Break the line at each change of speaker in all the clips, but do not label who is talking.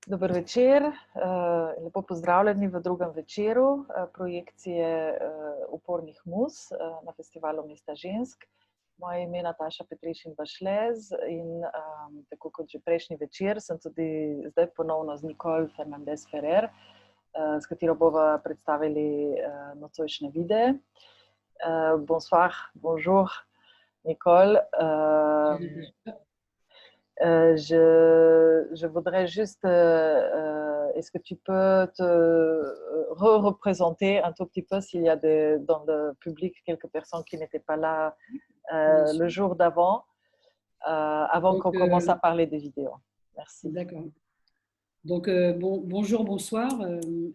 Dober večer, lepo pozdravljeni v drugem večeru projekcije Upornih muz na Festivalu Mesta žensk. Moje ime je Nataša Petrišin Bašlez in tako kot že prejšnji večer sem tudi zdaj ponovno z Nicole Fernandez Ferrer, s katero bova predstavili nocojšnje videe. Bonsoir, bonjour, Nicole. Je voudrais juste, est-ce que tu peux te représenter un tout petit peu s'il y a dans le public quelques personnes qui n'étaient pas là le jour d'avant, avant qu'on commence à parler des vidéos. Merci.
D'accord. Donc, bonjour, bonsoir.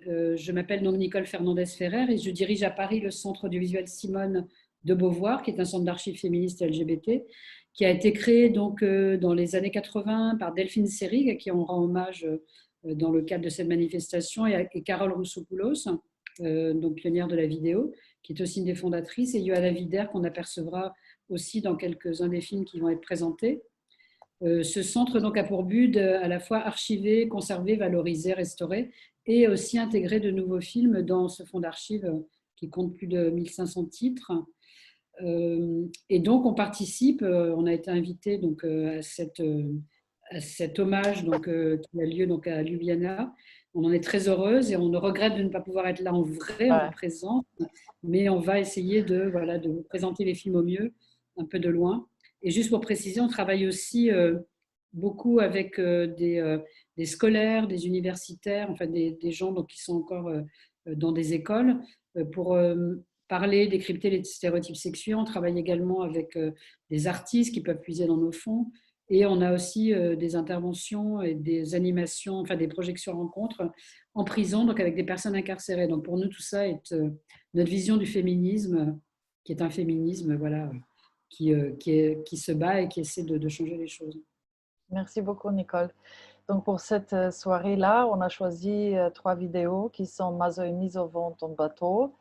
Je m'appelle donc Nicole Fernandez Ferrer et je dirige à Paris le Centre audiovisuel Simone de Beauvoir, qui est un centre d'archives féministes LGBT, qui a été créé donc, dans les années 80 par Delphine Seyrig, à qui on rend hommage dans le cadre de cette manifestation, et Carole Roussopoulos, donc pionnière de la vidéo, qui est aussi une des fondatrices, et Johanna Wider, qu'on apercevra aussi dans quelques-uns des films qui vont être présentés. Ce centre donc, a pour but à la fois archiver, conserver, valoriser, restaurer, et aussi intégrer de nouveaux films dans ce fonds d'archives qui compte plus de 1500 titres. Et donc, on participe, on a été invité donc, à cet hommage donc, qui a lieu donc, à Ljubljana. On en est très heureuse et on regrette de ne pas pouvoir être là en vrai, en présence, mais on va essayer de vous présenter les films au mieux, un peu de loin. Et juste pour préciser, on travaille aussi beaucoup avec des scolaires, des universitaires, enfin des gens donc, qui sont encore dans des écoles pour parler, décrypter les stéréotypes sexuels. On travaille également avec des artistes qui peuvent puiser dans nos fonds. Et on a aussi des interventions et des animations, enfin des projections rencontres en prison, donc avec des personnes incarcérées. Donc pour nous, tout ça est notre vision du féminisme, qui est un féminisme voilà, qui se bat et qui essaie de changer les choses.
Merci beaucoup, Nicole. Donc pour cette soirée-là, on a choisi 3 vidéos qui sont Maso et Miso vont en bateau,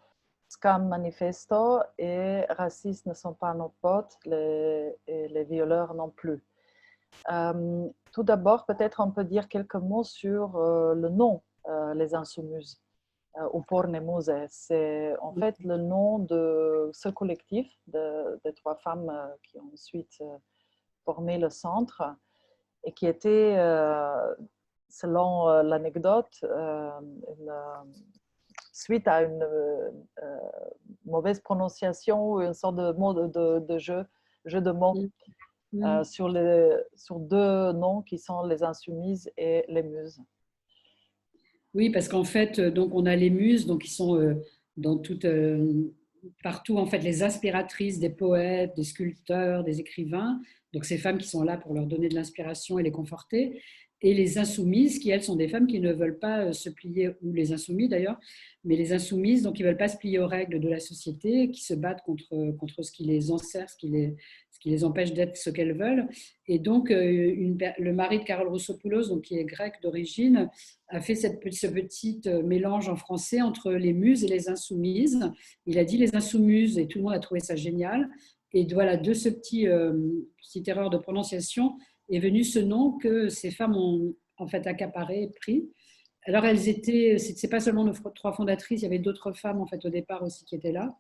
Scam Manifesto et Racistes ne sont pas nos potes, les violeurs non plus. Tout d'abord, peut-être on peut dire quelques mots sur le nom, les Insoumises. Uporne muze, c'est en fait le nom de ce collectif de 3 femmes qui ont ensuite formé le centre et qui était, selon l'anecdote, suite à une mauvaise prononciation ou une sorte de mot de jeu de mots sur 2 noms qui sont les Insoumises et les Muses.
Oui, parce qu'en fait, donc on a les muses, donc qui sont partout en fait les inspiratrices des poètes, des sculpteurs, des écrivains. Donc ces femmes qui sont là pour leur donner de l'inspiration et les conforter. Et les insoumises, qui elles sont des femmes qui ne veulent pas se plier, ou les insoumis d'ailleurs, mais les insoumises, donc qui ne veulent pas se plier aux règles de la société, qui se battent contre ce qui les enserre, ce qui les empêche d'être ce qu'elles veulent. Et donc, le mari de Carole Roussopoulos, donc, qui est grec d'origine, a fait ce petit mélange en français entre les muses et les insoumises. Il a dit les insoumises et tout le monde a trouvé ça génial. Et voilà, de ce petite erreur de prononciation est venu ce nom que ces femmes ont en fait accaparé et pris. Alors elles étaient, c'est pas seulement nos 3 fondatrices, il y avait d'autres femmes en fait au départ aussi qui étaient là.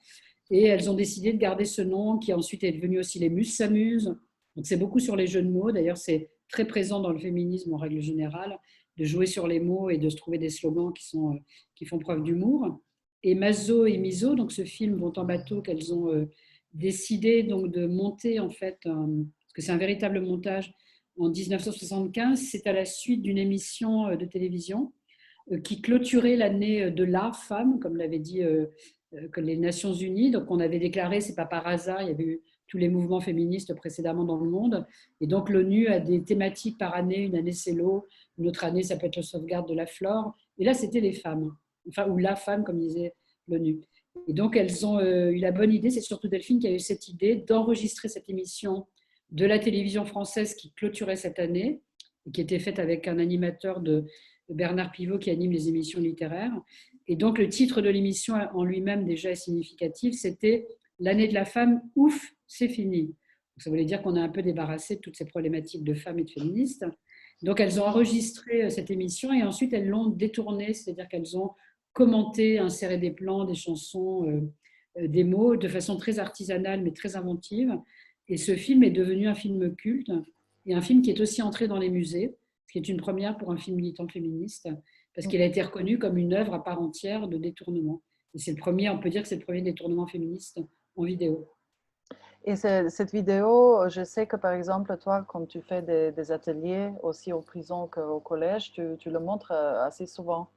Et elles ont décidé de garder ce nom qui ensuite est devenu aussi les muses s'amusent. Donc c'est beaucoup sur les jeux de mots. D'ailleurs, c'est très présent dans le féminisme en règle générale, de jouer sur les mots et de se trouver des slogans qui font preuve d'humour. Et Maso et Miso, donc ce film Vont en bateau qu'elles ont décidé donc de monter en fait, parce que c'est un véritable montage en 1975. C'est à la suite d'une émission de télévision qui clôturait l'année de la femme, comme l'avait dit que les Nations Unies. Donc on avait déclaré, c'est pas par hasard, il y avait eu tous les mouvements féministes précédemment dans le monde. Et donc l'ONU a des thématiques par année. Une année c'est l'eau, une autre année ça peut être la sauvegarde de la flore. Et là c'était les femmes, enfin ou la femme comme disait l'ONU. Et donc elles ont eu la bonne idée, c'est surtout Delphine qui a eu cette idée d'enregistrer cette émission de la télévision française qui clôturait cette année, et qui était faite avec un animateur de Bernard Pivot qui anime les émissions littéraires. Et donc le titre de l'émission en lui-même déjà est significatif, c'était « L'année de la femme, ouf, c'est fini ». Ça voulait dire qu'on a un peu débarrassé de toutes ces problématiques de femmes et de féministes. Donc, elles ont enregistré cette émission et ensuite elles l'ont détournée, c'est-à-dire qu'elles ont commenté, inséré des plans, des chansons, des mots de façon très artisanale mais très inventive. Et ce film est devenu un film culte et un film qui est aussi entré dans les musées, ce qui est une première pour un film militant féministe, parce qu'il a été reconnu comme une œuvre à part entière de détournement. Et c'est le premier, on peut dire que c'est le premier détournement féministe en vidéo.
Et cette vidéo, je sais que par exemple, toi, quand tu fais des ateliers aussi en prison qu'au collège, tu le montres assez souvent.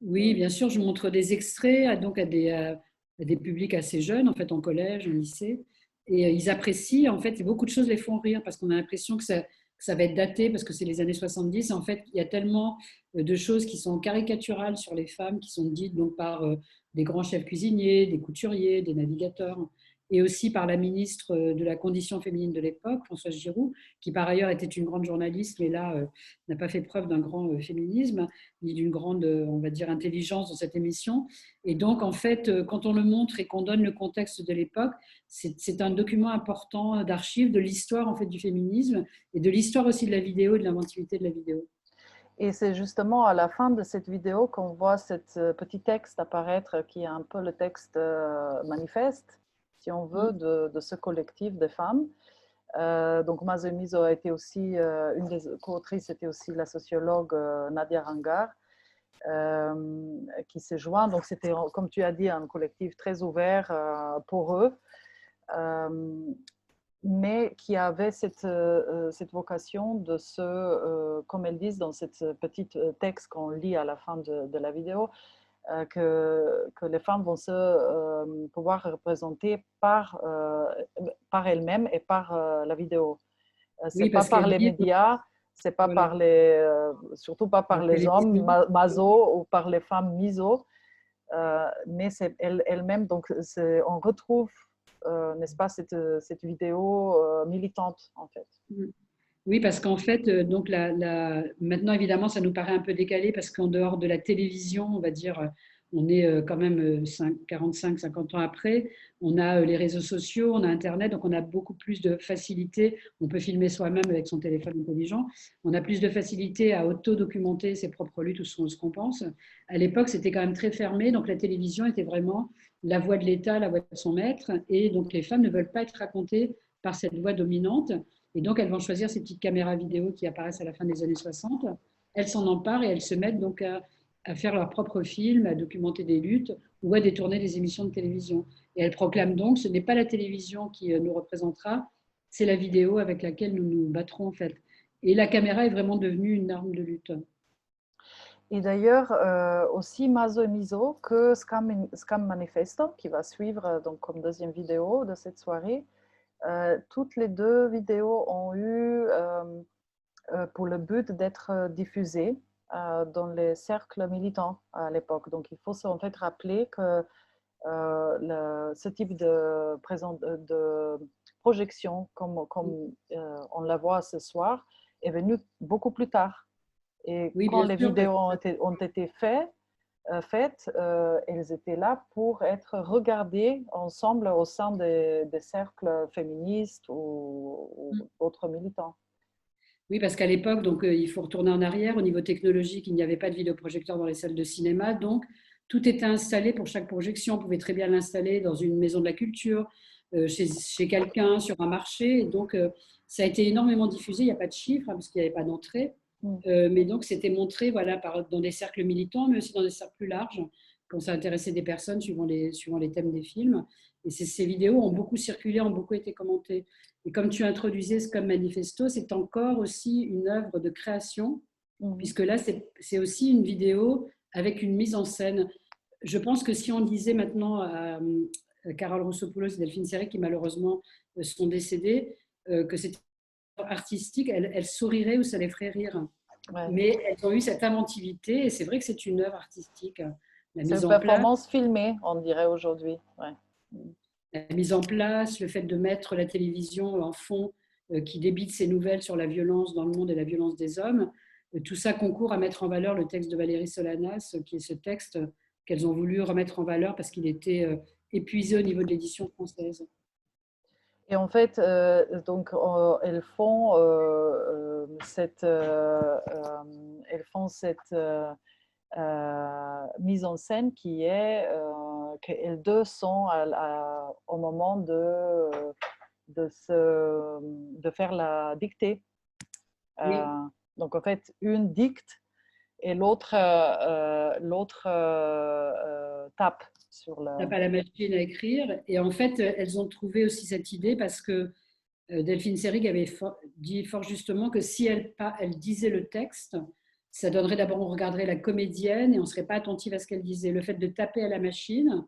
Oui, bien sûr, je montre des extraits donc à des publics assez jeunes, en fait, en collège, en lycée. Et ils apprécient, en fait, et beaucoup de choses les font rire parce qu'on a l'impression que ça va être daté parce que c'est les années 70. En fait, il y a tellement de choses qui sont caricaturales sur les femmes, qui sont dites donc par des grands chefs cuisiniers, des couturiers, des navigateurs, et aussi par la ministre de la Condition féminine de l'époque, Françoise Giroud, qui par ailleurs était une grande journaliste, mais là, n'a pas fait preuve d'un grand féminisme ni d'une grande, on va dire, intelligence dans cette émission. Et donc, en fait, quand on le montre et qu'on donne le contexte de l'époque, c'est un document important d'archives de l'histoire en fait du féminisme et de l'histoire aussi de la vidéo et de l'inventivité de la vidéo.
Et c'est justement à la fin de cette vidéo qu'on voit ce petit texte apparaître qui est un peu le texte manifeste, si on veut, de ce collectif de femmes. Donc Mazo Mizo a été aussi, une des co-autrices était aussi la sociologue Nadia Rangar, qui s'est joint. Donc c'était, comme tu as dit, un collectif très ouvert pour eux, mais qui avait cette vocation de comme elles disent dans cette petite texte qu'on lit à la fin de la vidéo, que les femmes vont se pouvoir représenter par elles-mêmes et par la vidéo. C'est
Oui,
pas
parce
par
qu'elle
les
livre,
médias, c'est pas
voilà,
par les, surtout pas
la
par les hommes
télévision.
maso ou par les femmes miso, mais c'est elles-mêmes. Donc on retrouve, n'est-ce pas, cette vidéo militante en fait.
Oui, parce qu'en fait, donc maintenant, évidemment, ça nous paraît un peu décalé parce qu'en dehors de la télévision, on va dire, on est quand même 45, 50 ans après. On a les réseaux sociaux, on a Internet, donc on a beaucoup plus de facilité. On peut filmer soi-même avec son téléphone intelligent. On a plus de facilité à auto-documenter ses propres luttes ou ce qu'on pense. À l'époque, c'était quand même très fermé, donc la télévision était vraiment la voix de l'État, la voix de son maître. Et donc, les femmes ne veulent pas être racontées par cette voix dominante. Et donc, elles vont choisir ces petites caméras vidéo qui apparaissent à la fin des années 60. Elles s'en emparent et elles se mettent donc à faire leurs propres films, à documenter des luttes ou à détourner des émissions de télévision. Et elles proclament donc ce n'est pas la télévision qui nous représentera, c'est la vidéo avec laquelle nous nous battrons en fait. Et la caméra est vraiment devenue une arme de lutte.
Et d'ailleurs, aussi Mazo et Miso, que Scam Manifesto, qui va suivre donc, comme deuxième vidéo de cette soirée, toutes les deux vidéos ont eu pour le but d'être diffusées dans les cercles militants à l'époque. Donc il faut en fait rappeler que ce type de projection, comme on la voit ce soir, est venu beaucoup plus tard. Et
Oui,
quand
bien
les
sûr.
vidéos ont été faites, elles étaient là pour être regardées ensemble au sein des cercles féministes ou d'autres militants.
Oui, parce qu'à l'époque, donc il faut retourner en arrière. Au niveau technologique, il n'y avait pas de vidéoprojecteur dans les salles de cinéma, donc tout était installé pour chaque projection. On pouvait très bien l'installer dans une maison de la culture, chez quelqu'un, sur un marché. Et donc, ça a été énormément diffusé. Il n'y a pas de chiffres hein, parce qu'il n'y avait pas d'entrée. Mais donc, c'était montré voilà, dans des cercles militants, mais aussi dans des cercles plus larges, quand ça intéressait des personnes suivant les thèmes des films. Et ces vidéos ont beaucoup circulé, ont beaucoup été commentées. Et comme tu introduisais ce comme manifesto, c'est encore aussi une œuvre de création, puisque là, c'est aussi une vidéo avec une mise en scène. Je pense que si on disait maintenant à Carole Roussopoulos et Delphine Seyrig, qui malheureusement sont décédées, que c'était artistique, elles souriraient ou ça les ferait rire.
Ouais.
Mais elles ont eu cette inventivité et c'est vrai que c'est une œuvre artistique. La
C'est
mise
une
en place,
performance filmée, on dirait aujourd'hui. Ouais.
la mise en place, le fait de mettre la télévision en fond qui débite ses nouvelles sur la violence dans le monde et la violence des hommes, tout ça concourt à mettre en valeur le texte de Valérie Solanas, qui est ce texte qu'elles ont voulu remettre en valeur parce qu'il était épuisé au niveau de l'édition française.
Et en fait, donc, elles font cette mise en scène qui est qu'elles deux sont au moment de faire la dictée.
Oui.
Donc, en fait, une dicte et l'autre tape sur le…
N'a pas la machine à écrire. Et en fait, elles ont trouvé aussi cette idée parce que Delphine Seyrig avait dit fort justement que si elle disait le texte, ça donnerait d'abord, on regarderait la comédienne et on ne serait pas attentif à ce qu'elle disait. Le fait de taper à la machine,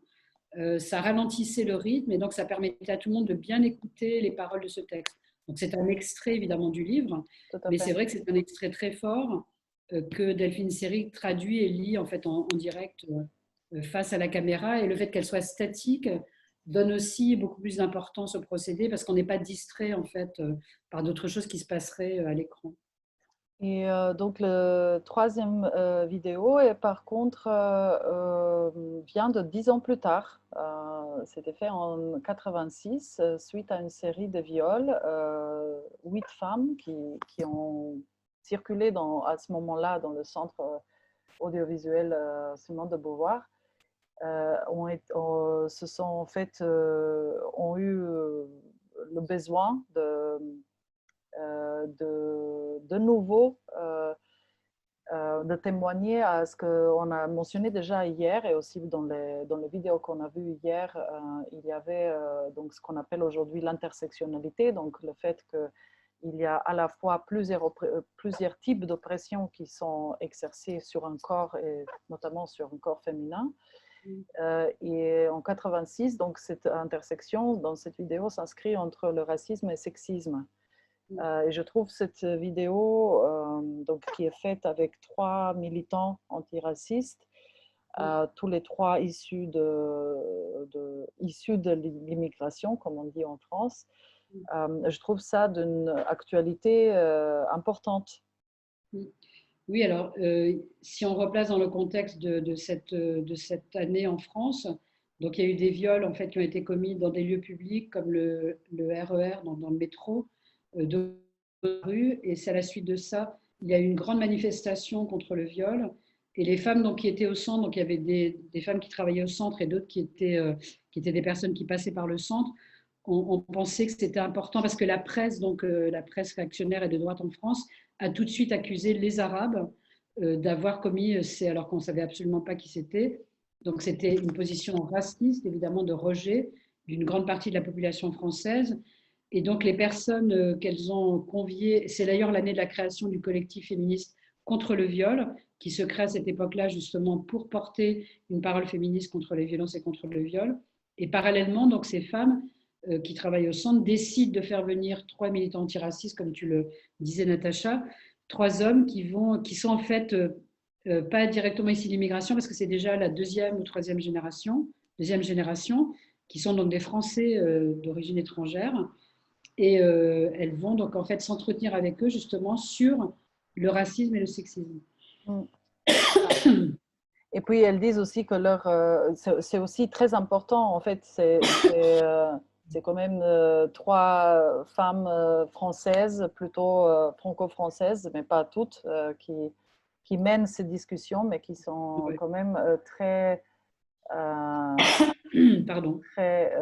ça ralentissait le rythme et donc ça permettait à tout le monde de bien écouter les paroles de ce texte. Donc c'est un extrait évidemment du livre,
Tout à
mais
fait.
c'est vrai que c'est un extrait très fort que Delphine Seyrig traduit et lit en fait en direct face à la caméra. Et le fait qu'elle soit statique donne aussi beaucoup plus d'importance au procédé parce qu'on n'est pas distrait en fait par d'autres choses qui se passeraient à l'écran.
Et donc, le troisième vidéo, et par contre, vient de 10 ans plus tard. C'était fait en 86, suite à une série de viols. 8 femmes qui ont circulé à ce moment-là dans le centre audiovisuel Simone de Beauvoir, se sont en fait, ont eu le besoin de nouveau de témoigner à ce qu'on a mentionné déjà hier et aussi dans les vidéos qu'on a vues hier. Il y avait donc ce qu'on appelle aujourd'hui l'intersectionnalité, donc le fait qu'il y a à la fois plusieurs types d'oppressions qui sont exercées sur un corps et notamment sur un corps féminin. Et en 86, donc cette intersection dans cette vidéo s'inscrit entre le racisme et le sexisme. Et je trouve cette vidéo, donc, qui est faite avec 3 militants antiracistes, tous les 3 issus de l'immigration, comme on dit en France. Je trouve ça d'une actualité importante.
Oui, alors si on replace dans le contexte de cette année en France, donc il y a eu des viols en fait qui ont été commis dans des lieux publics comme le RER, dans le métro, de rue, et c'est à la suite de ça, il y a eu une grande manifestation contre le viol. Et les femmes donc, qui étaient au centre, donc il y avait des femmes qui travaillaient au centre et d'autres qui étaient des personnes qui passaient par le centre, on pensait que c'était important parce que la presse, donc la presse réactionnaire et de droite en France, a tout de suite accusé les Arabes d'avoir commis, alors qu'on ne savait absolument pas qui c'était. Donc c'était une position raciste, évidemment, de rejet d'une grande partie de la population française. Et donc les personnes qu'elles ont conviées, c'est d'ailleurs l'année de la création du collectif féministe contre le viol, qui se crée à cette époque-là justement pour porter une parole féministe contre les violences et contre le viol. Et parallèlement, donc ces femmes qui travaillent au centre décident de faire venir 3 militants antiracistes, comme tu le disais Natacha, 3 hommes qui sont en fait pas directement issus de l'immigration parce que c'est déjà la deuxième ou troisième génération, qui sont donc des Français d'origine étrangère. Et elles vont donc en fait s'entretenir avec eux justement sur le racisme et le sexisme.
Et puis elles disent aussi que c'est aussi très important, en fait, c'est quand même 3 femmes françaises, plutôt franco-françaises, mais pas toutes, qui mènent ces discussions, mais qui sont
Ouais.
quand même très,
Pardon.
très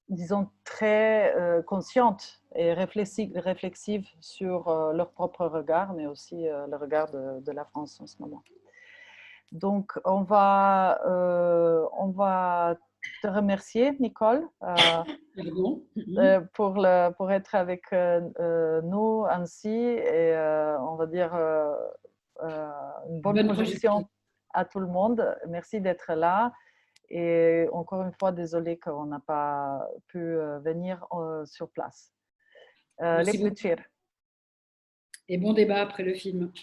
disons, très conscientes et réflexives sur leur propre regard, mais aussi le regard de la France en ce moment. Donc, on va te remercier, Nicole, pour être avec nous ainsi, et on va dire une bonne projection à tout le monde. Merci d'être là. Et encore une fois, désolée qu'on n'a pas pu venir sur place.
Merci beaucoup. Et bon débat après le film.